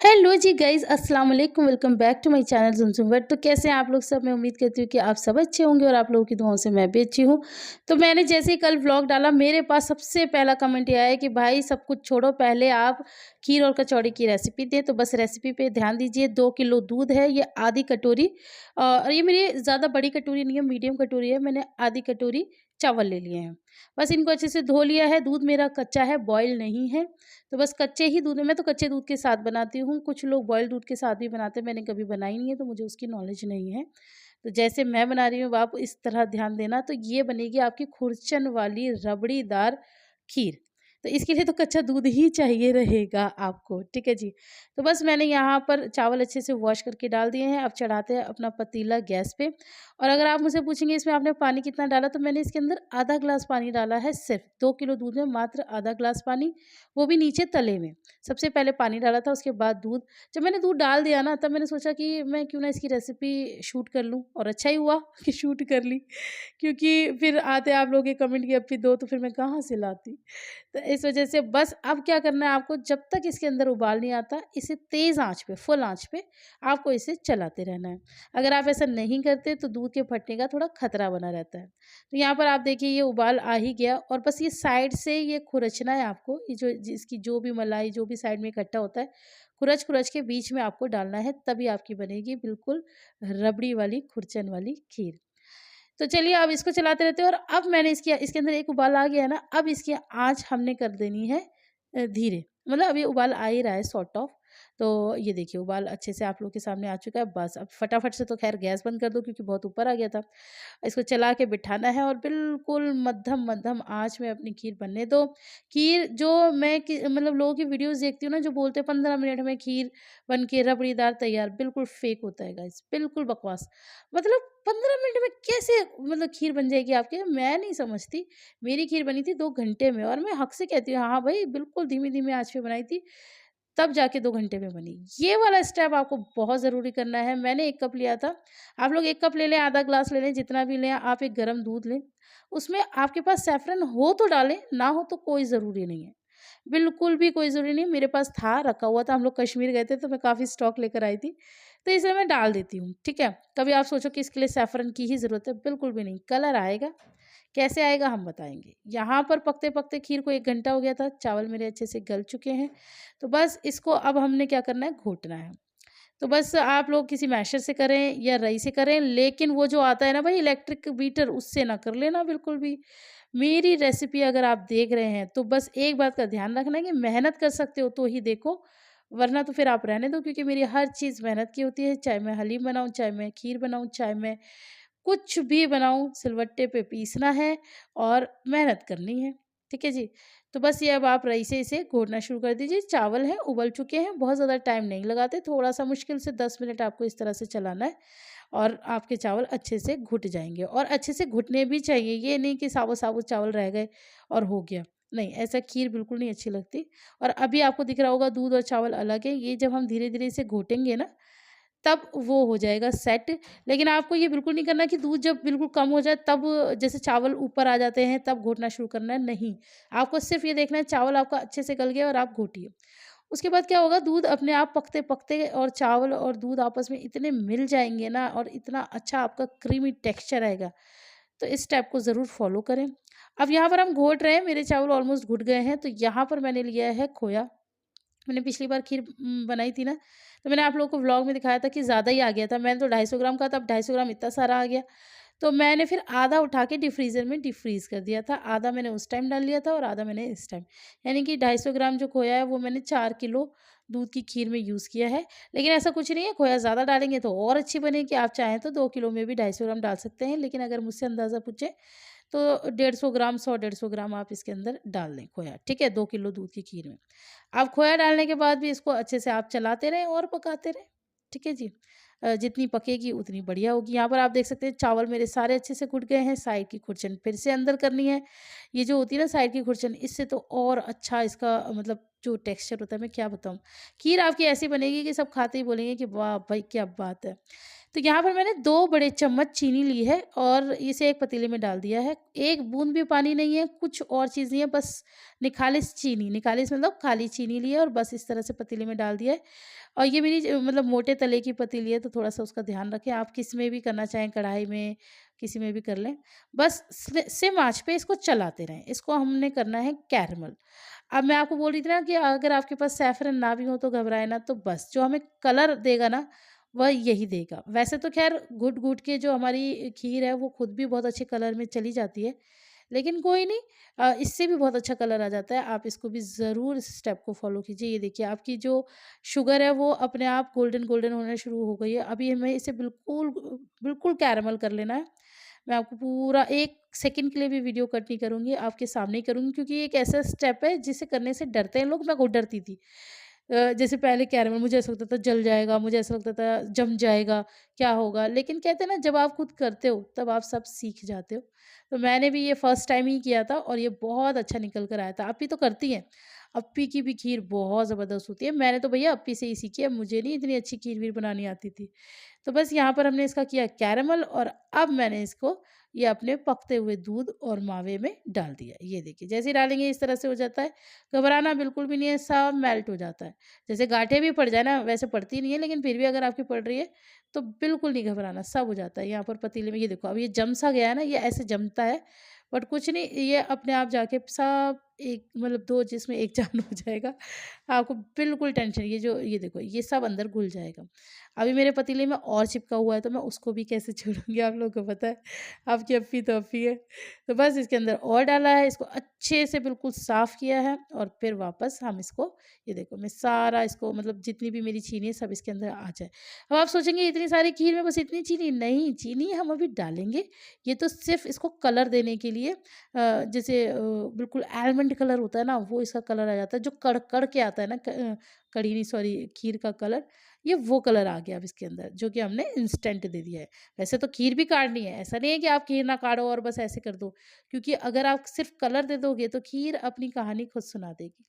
Hello जी guys, अस्सलाम वालेकुम। Welcome back to my channel Zumzum World. तो कैसे हैं आप लोग सब? मैं उम्मीद करती हूँ कि आप सब अच्छे होंगे और आप लोगों की दुआओं से मैं भी अच्छी हूँ। तो मैंने जैसे ही कल व्लॉग डाला, मेरे पास सबसे पहला कमेंट ये आया कि भाई सब कुछ छोड़ो, पहले आप खीर और कचौड़ी की रेसिपी दें। तो बस रेसिपी पे ध्यान दीजिए। 2 किलो दूध है, ये आधी कटोरी और ये मेरी ज़्यादा बड़ी कटोरी नहीं है, मीडियम कटोरी है। मैंने आधी कटोरी चावल ले लिए हैं। बस इनको अच्छे से धो लिया है। दूध मेरा कच्चा है, बॉयल नहीं है। तो बस कच्चे ही दूध में, मैं तो कच्चे दूध के साथ बनाती हूँ, कुछ लोग बॉइल्ड दूध के साथ भी बनाते हैं, मैंने कभी बनाई नहीं है तो मुझे उसकी नॉलेज नहीं है। तो जैसे मैं बना रही हूँ आप इस तरह ध्यान देना। तो ये बनेगी आपकी खुरचन वाली रबड़ीदार खीर। तो इसके लिए तो कच्चा दूध ही चाहिए रहेगा आपको, ठीक है जी। तो बस मैंने यहाँ पर चावल अच्छे से वॉश करके डाल दिए हैं। अब चढ़ाते हैं अपना पतीला गैस पे। और अगर आप मुझसे पूछेंगे इसमें आपने पानी कितना डाला, तो मैंने इसके अंदर आधा ग्लास पानी डाला है। सिर्फ 2 किलो दूध में मात्र आधा ग्लास पानी, वो भी नीचे तले में। सबसे पहले पानी डाला था, उसके बाद दूध। जब मैंने दूध डाल दिया ना, तब मैंने सोचा कि मैं क्यों ना इसकी रेसिपी शूट कर लूँ, और अच्छा ही हुआ कि शूट कर ली, क्योंकि फिर आते आप लोग ये कमेंट कि अब भी दो, तो फिर मैं कहाँ से लाती। तो इस वजह से बस अब क्या करना है आपको, जब तक इसके अंदर उबाल नहीं आता, इसे तेज़ आँच पे, फुल आँच पे आपको इसे चलाते रहना है। अगर आप ऐसा नहीं करते तो दूध के फटने का थोड़ा खतरा बना रहता है। तो यहाँ पर आप देखिए ये उबाल आ ही गया, और बस ये साइड से ये खुरचना है आपको। ये जो जिसकी जो भी मलाई जो भी साइड में इकट्ठा होता है, खुरच-खुरच के बीच में आपको डालना है, तभी आपकी बनेगी बिल्कुल रबड़ी वाली, खुरचन वाली खीर। तो चलिए अब इसको चलाते रहते हैं। और अब मैंने इसके अंदर एक उबाल आ गया है ना, अब इसकी आँच हमने कर देनी है धीरे। मतलब अभी उबाल आ ही रहा है सॉर्ट ऑफ। तो ये देखिए उबाल अच्छे से आप लोग के सामने आ चुका है। बस अब फटाफट से तो ख़ैर गैस बंद कर दो, क्योंकि बहुत ऊपर आ गया था। इसको चला के बिठाना है और बिल्कुल मध्यम-मध्यम आँच में अपनी खीर बनने दो। खीर जो मैं कि मतलब लोगों की वीडियोज़ देखती हूँ ना, जो बोलते हैं 15 मिनट में खीर बन के रबड़ीदार तैयार, बिल्कुल फ़ेक होता है गाइस, बिल्कुल बकवास। मतलब 15 मिनट में कैसे मतलब खीर बन जाएगी आपके? मैं नहीं समझती। मेरी खीर बनी थी 2 घंटे में, और मैं हक से कहती हूँ हाँ भाई, बिल्कुल धीमी-धीमी आँच पे बनाई थी, तब जाके 2 घंटे में बनी। ये वाला स्टेप आपको बहुत ज़रूरी करना है। मैंने 1 कप लिया था, आप लोग 1 कप ले लें, आधा ग्लास ले लें, जितना भी लें। आप एक गरम दूध लें, उसमें आपके पास सैफ़रन हो तो डालें, ना हो तो कोई ज़रूरी नहीं है। बिल्कुल भी कोई ज़रूरी नहीं, मेरे पास था, रखा हुआ था, हम लोग कश्मीर गए थे तो मैं काफ़ी स्टॉक लेकर आई थी, तो इसलिए मैं डाल देती हूँ, ठीक है? कभी आप सोचो कि इसके लिए सैफ़रन की ही ज़रूरत है, बिल्कुल भी नहीं, कलर आएगा, कैसे आएगा हम बताएँगे। यहाँ पर पकते-पकते खीर को 1 घंटा हो गया था, चावल मेरे अच्छे से गल चुके हैं, तो बस इसको अब हमने क्या करना है, घोटना है। तो बस आप लोग किसी मैशर से करें या रई से करें, लेकिन वो जो आता है ना भाई इलेक्ट्रिक बीटर, उससे ना कर लेना बिल्कुल भी। मेरी रेसिपी अगर आप देख रहे हैं तो बस एक बात का ध्यान रखना है कि मेहनत कर सकते हो तो ही देखो, वरना तो फिर आप रहने दो, क्योंकि मेरी हर चीज़ मेहनत की होती है। चाहे मैं हलीम बनाऊँ, चाहे मैं खीर बनाऊँ, चाहे मैं कुछ भी बनाऊँ, सिलवट्टे पे पीसना है और मेहनत करनी है। ठीक है जी? तो बस ये अब आप रईं से इसे घोटना शुरू कर दीजिए। चावल हैं, उबल चुके हैं, बहुत ज़्यादा टाइम नहीं लगाते, थोड़ा-सा मुश्किल से 10 मिनट आपको इस तरह से चलाना है, और आपके चावल अच्छे से घुट जाएँगे, और अच्छे से घुटने भी चाहिए। ये नहीं कि साबुत-साबुत चावल रह गए और हो गया। नहीं, ऐसा खीर बिल्कुल नहीं अच्छी लगती। और अभी आपको दिख रहा होगा दूध और चावल अलग है। ये जब हम धीरे-धीरे इसे घोटेंगे ना, तब वो हो जाएगा सेट। लेकिन आपको ये बिल्कुल नहीं करना कि दूध जब बिल्कुल कम हो जाए तब, जैसे चावल ऊपर आ जाते हैं तब घोटना शुरू करना है, नहीं। आपको सिर्फ़ ये देखना है चावल आपका अच्छे से गल गया और आप घोटिए। उसके बाद क्या होगा, दूध अपने आप पकते-पकते और चावल और दूध आपस में इतने मिल जाएँगे ना, और इतना अच्छा आपका क्रीमी टेक्सचर आएगा। तो इस स्टेप को ज़रूर फ़ॉलो करें। अब यहाँ पर हम घोट रहे हैं, मेरे चावल ऑलमोस्ट घुट गए हैं, तो यहाँ पर मैंने लिया है खोया। मैंने पिछली बार खीर बनाई थी ना, तो मैंने आप लोगों को व्लॉग में दिखाया था कि ज़्यादा ही आ गया था। मैंने तो 250 ग्राम कहा था, अब 250 ग्राम इतना सारा आ गया। तो मैंने फिर आधा उठा के डीप फ्रीज़र में डीप फ्रीज़ कर दिया था। आधा मैंने उस टाइम डाल लिया था और आधा मैंने इस टाइम। यानी कि 250 ग्राम जो खोया है वो मैंने 4 किलो दूध की खीर में यूज़ किया है। लेकिन ऐसा कुछ नहीं है, खोया ज़्यादा डालेंगे तो और अच्छी बनेगी। आप चाहें तो 2 किलो में भी 250 ग्राम डाल सकते हैं। लेकिन अगर मुझसे अंदाज़ा पूछें तो 150 ग्राम, 100-150 ग्राम आप इसके अंदर डाल दें खोया, ठीक है? 2 किलो दूध की खीर में। अब खोया डालने के बाद भी इसको अच्छे से आप चलाते रहें और पकाते रहें, ठीक है जी? जितनी पकेगी उतनी बढ़िया होगी। यहाँ पर आप देख सकते हैं चावल मेरे सारे अच्छे से घुट गए हैं, साइड की खुरचन फिर से अंदर करनी है। ये जो होती है ना साइड की खुरचन, इससे तो और अच्छा इसका मतलब जो टेक्सचर होता है, मैं क्या बताऊँ। खीर आपकी ऐसी बनेगी कि सब खाते ही बोलेंगे कि वाह भाई क्या बात है। तो यहाँ पर मैंने 2 बड़े चम्मच चीनी ली है और इसे एक पतीले में डाल दिया है। 1 बूँद भी पानी नहीं है, कुछ और चीज़ नहीं है, बस निखालिस चीनी, निखालिस मतलब खाली चीनी ली है और बस इस तरह से पतीले में डाल दिया है। और ये मेरी मतलब मोटे तले की पतीली है, तो थोड़ा-सा उसका ध्यान रखें। आप किस में भी करना चाहें, कढ़ाई में, किसी में भी कर लें। बस सिम आँच पे इसको चलाते रहें। इसको हमने करना है कैरेमल। अब मैं आपको बोल रही थी ना कि अगर आपके पास सैफ़रन ना भी हो तो घबराएँ ना, तो बस जो हमें कलर देगा ना, वह यही देगा। वैसे तो ख़ैर घुट-घुट के जो हमारी खीर है वो खुद भी बहुत अच्छे कलर में चली जाती है। लेकिन कोई नहीं, इससे भी बहुत अच्छा कलर आ जाता है। आप इसको भी ज़रूर इस स्टेप को फ़ॉलो कीजिए। ये देखिए आपकी जो शुगर है वो अपने आप गोल्डन गोल्डन होना शुरू हो गई है। अभी हमें इसे बिल्कुल बिल्कुल कैरेमल कर लेना है। मैं आपको पूरा 1 सेकंड के लिए भी वीडियो कट नहीं करूँगी, आपके सामने ही करूँगी क्योंकि ये एक ऐसा स्टेप है जिसे करने से डरते हैं लोग, मैं खुद डरती थी। जैसे पहले कैरेमल मुझे ऐसा लगता था जल जाएगा, मुझे ऐसा लगता था जम जाएगा, क्या होगा? लेकिन कहते हैं ना जब आप खुद करते हो तब आप सब सीख जाते हो। तो मैंने भी ये फर्स्ट टाइम ही किया था और ये बहुत अच्छा निकल कर आया था। अप्पी तो करती हैं, अप्पी की भी खीर बहुत ज़बरदस्त होती है। मैंने तो भैया अप्पी से ही सीखी है, मुझे नहीं इतनी अच्छी खीर-वीर बनानी आती थी। तो बस यहाँ पर हमने इसका किया कैरेमल और अब मैंने इसको ये अपने पकते हुए दूध और मावे में डाल दिया। ये देखिए जैसे ही डालेंगे इस तरह से हो जाता है, घबराना बिल्कुल भी नहीं है, सब मेल्ट हो जाता है। जैसे गाँठें भी पड़ जाए ना, वैसे पड़ती नहीं है लेकिन फिर भी अगर आपकी पड़ रही है, तो बिल्कुल नहीं घबराना, सब हो जाता है। यहाँ पर पतीले में ये देखो अब ये जम सा गया है ना, ये ऐसे जमता है, बट कुछ नहीं, ये अपने आप जाके सब एक मतलब 2 जिसमें 1 जान हो जाएगा। आपको बिल्कुल टेंशन, ये देखो ये सब अंदर घुल जाएगा। अभी मेरे पतीले में और चिपका हुआ है तो मैं उसको भी कैसे छोड़ूँगी, आप लोगों को पता है, आपकी अप्पी तो अप्पी है। तो बस इसके अंदर और डाला है, इसको अच्छे से बिल्कुल साफ़ किया है और फिर वापस हम इसको, ये देखो मैं सारा इसको मतलब जितनी भी मेरी चीनी है सब इसके अंदर आ जाए। अब आप सोचेंगे इतनी सारी खीर में बस इतनी चीनी? नहीं, चीनी हम अभी डालेंगे। ये तो सिर्फ़ इसको कलर देने के लिए, जैसे बिल्कुल आलमंड कलर होता है ना, वो इसका कलर आ जाता है, जो कड़-कड़ के आता है ना, कढ़ी नहीं सॉरी खीर का कलर, ये वो कलर आ गया अब इसके अंदर, जो कि हमने इंस्टेंट दे दिया है। वैसे तो खीर भी काढ़नी है, ऐसा नहीं है कि आप खीर ना काढ़ो और बस ऐसे कर दो, क्योंकि अगर आप सिर्फ़ कलर दे दोगे तो खीर अपनी कहानी खुद सुना देगी।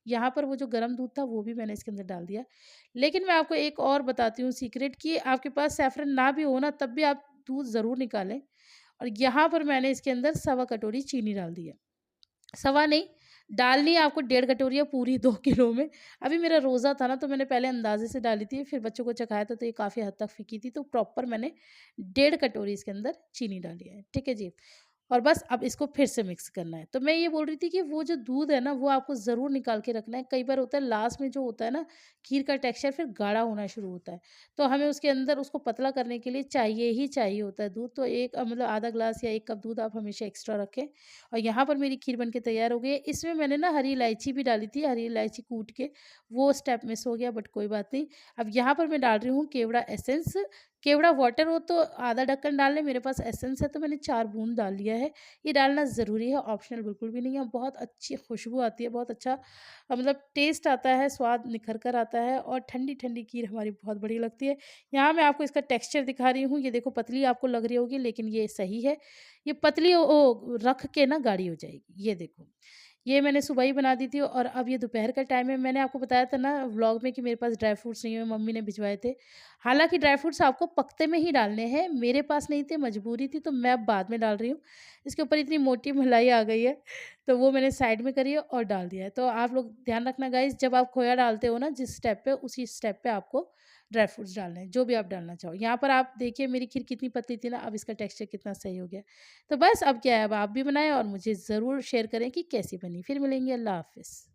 यहाँ पर वो जो गरम दूध था वो भी मैंने इसके अंदर डाल दिया। लेकिन मैं आपको एक और बताती हूँ सीक्रेट, कि आपके पास सैफ़रन ना भी हो ना, तब भी आप दूध ज़रूर निकालें। और यहाँ पर मैंने इसके अंदर सवा कटोरी चीनी डाल दी है। सवा नहीं, डालनी है आपको 1.5 कटोरी या पूरी 2 किलो में। अभी मेरा रोज़ा था ना, तो मैंने पहले अंदाज़े से डाली थी, फिर बच्चों को चखाया था तो ये काफ़ी हद तक फीकी थी, तो प्रॉपर मैंने 1.5 कटोरी इसके अंदर चीनी डाली है। ठीक है जी? और बस अब इसको फिर से मिक्स करना है। तो मैं ये बोल रही थी कि वो जो दूध है ना, वो आपको ज़रूर निकाल के रखना है। कई बार होता है लास्ट में जो होता है ना, खीर का टेक्सचर फिर गाढ़ा होना शुरू होता है। तो हमें उसके अंदर उसको पतला करने के लिए चाहिए ही चाहिए होता है दूध। तो एक मतलब आधा ग्लास या 1 कप दूध आप हमेशा एक्स्ट्रा रखें। और यहाँ पर मेरी खीर बन के तैयार हो गई है। इसमें मैंने ना हरी इलायची भी डाली थी, हरी इलायची कूट के, वो स्टेप मिस हो गया, बट कोई बात नहीं। अब यहाँ पर मैं डाल रही हूँ केवड़ा एसेंस। केवड़ा वाटर हो तो आधा ढक्कन डाल लें, मेरे पास एसेंस है तो मैंने 4 बूँद डाल लिया है। ये डालना ज़रूरी है, ऑप्शनल बिल्कुल भी नहीं है। बहुत अच्छी खुशबू आती है, बहुत अच्छा मतलब टेस्ट आता है, स्वाद निखर कर आता है और ठंडी-ठंडी खीर हमारी बहुत बढ़िया लगती है। यहाँ मैं आपको इसका टेक्सचर दिखा रही हूँ, ये देखो पतली आपको लग रही होगी लेकिन ये सही है। ये पतली रख के ना गाढ़ी हो जाएगी, ये देखो। ये मैंने सुबह ही बना दी थी और अब ये दोपहर का टाइम है। मैंने आपको बताया था ना व्लॉग में कि मेरे पास ड्राई फ्रूट्स नहीं है, मम्मी ने भिजवाए थे। हालाँकि ड्राई फ्रूट्स आपको पकते में ही डालने हैं, मेरे पास नहीं थे, मजबूरी थी तो मैं अब बाद में डाल रही हूँ। इसके ऊपर इतनी मोटी मलाई आ गई है, तो वो मैंने साइड में करी है और डाल दिया है। तो आप लोग ध्यान रखना गाइज़, जब आप खोया डालते हो ना जिस स्टेप पे, उसी स्टेप पे आपको ड्राई फ्रूट्स डालने हैं, जो भी आप डालना चाहो। यहाँ पर आप देखिए मेरी खीर कितनी पतली थी ना, अब इसका टेक्सचर कितना सही हो गया। तो बस अब क्या है, अब आप भी बनाएँ और मुझे ज़रूर शेयर करें कि कैसी बनी। फिर मिलेंगे, अल्लाह हाफ़िज़।